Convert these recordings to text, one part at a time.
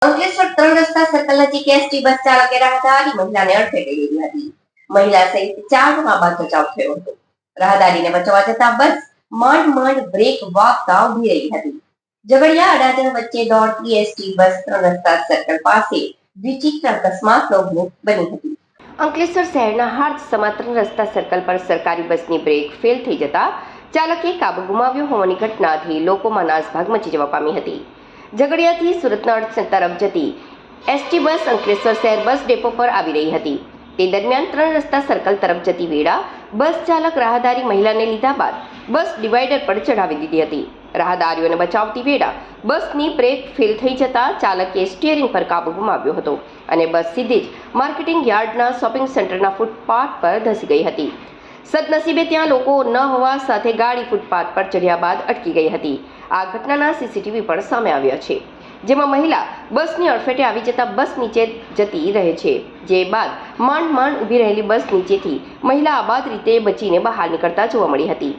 અંકલેશ્વર 3 રસ્તા સર્કલ નજીક ST bus ચાલકે રાહદારી મહિલાને અડફેટે લીધી હતી. મહિલા સહિત 4 માં બાદ બચાવ થયો હતો. રાહદારીને બચાવવા જતા બસ માંડ બ્રેક વાગતા ઊભી રહી હતી. ઝઘડિયા અડાજણ વચ્ચે દોડતી એસટી બસ 3 રસ્તા સર્કલ પાસે વિચિત્ર અકસ્માતનો ભોગ બની હતી. અંકલેશ્વર શહેરના હાર્દસમા 3 રસ્તા સર્કલ પર સરકારી બસની બ્રેક ફેલ થઈ જતા ચાલકે કાબુ ગુમાવ્યો હોવાની ઘટનાથી લોકોમાં નાસભાગ મચી જવા પામી હતી. ઝઘડિયાથી સુરતના અડચણ તરફ જતી એસટી બસ અંકલેશ્વર શહેર બસ ડેપો પર આવી રહી હતી. તે દરમિયાન 3 રસ્તા સર્કલ તરફ જતી વેળા બસ ચાલક રાહદારી મહિલાને લીધા બાદ બસ ડિવાઈડર પર ચઢાવી દીધી હતી. રાહદારીઓને બચાવતી વેળા બસની બ્રેક ફેલ થઈ જતા ચાલકે સ્ટીયરિંગ પર કાબુ ગુમાવ્યો હતો અને બસ સીધી જ માર્કેટિંગ યાર્ડના શોપિંગ સેન્ટરના ફૂટપાથ પર ધસી ગઈ હતી. સદનસીબે ત્યાં લોકો ન હોવા સાથે ગાડી ફૂટપાથ પર ચઢ્યા બાદ અટકી ગઈ હતી. આ ઘટનાના સીસીટીવી પણ સામે આવ્યા છે, જેમાં મહિલા બસની અડફેટે આવી જતા બસ નીચે જતી રહે છે. જે બાદ માંડ ઊભી રહેલી બસ નીચેથી મહિલા આબાદ રીતે બચીને બહાર નીકળતા જોવા મળી હતી.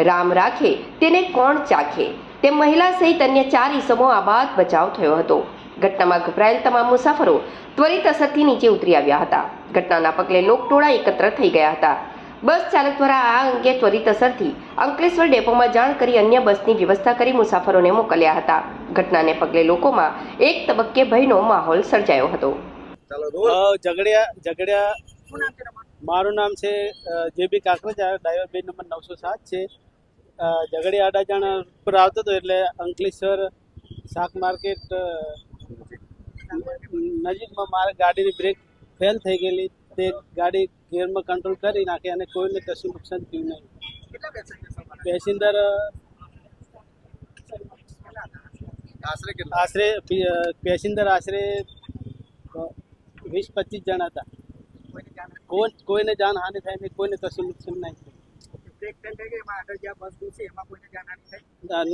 રામ રાખે તેને કોણ ચાખે તેમ મહિલા સહિત અન્ય 4 ઈસમો આબાદ બચાવ થયો હતો. ઘટનામાં ગભરાયેલ તમામ મુસાફરો ત્વરિત અસરથી નીચે ઉતરી આવ્યા હતા. ઘટનાના પગલે લોકટોળા એકત્ર થઈ ગયા હતા. બસ ચાલક દ્વારા આ અંગે ત્વરિત અસરથી અંકલેશ્વર ડેપોમાં જાણ કરી અન્ય બસની વ્યવસ્થા કરી મુસાફરોને મોકલ્યા હતા. ઘટનાને પગલે લોકોમાં એક તબક્કે ભયનો માહોલ સર્જાયો હતો. ઝઘડિયા મારું નામ છે જેબી કાકરેજા, ડ્રાઈવર બે નંબર 907 છે. ઝઘડિયા અડાજણ પર આવતો હતો એટલે અંકલેશ્વર શાક માર્કેટ નજીકમાં મારી ગાડીની બ્રેક ફેલ થઈ ગયેલી. તે ગાડી ગેરમાં કંટ્રોલ કરી નાખી અને કોઈને કશું નુકસાન થયું નહીં. પેસેન્જર આશરે 20-25 જણા હતા. કોઈને જાનહાનિ થાય નહીં, કોઈને કશું નુકસાન નહીં થયું.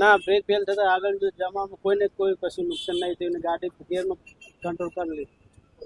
ના, બ્રેક ફેલ થતા આગળ જવામાં કોઈ કશું નુકસાન નહીં થયું. ગાડી ગેરમાં કંટ્રોલ કરી લીધી.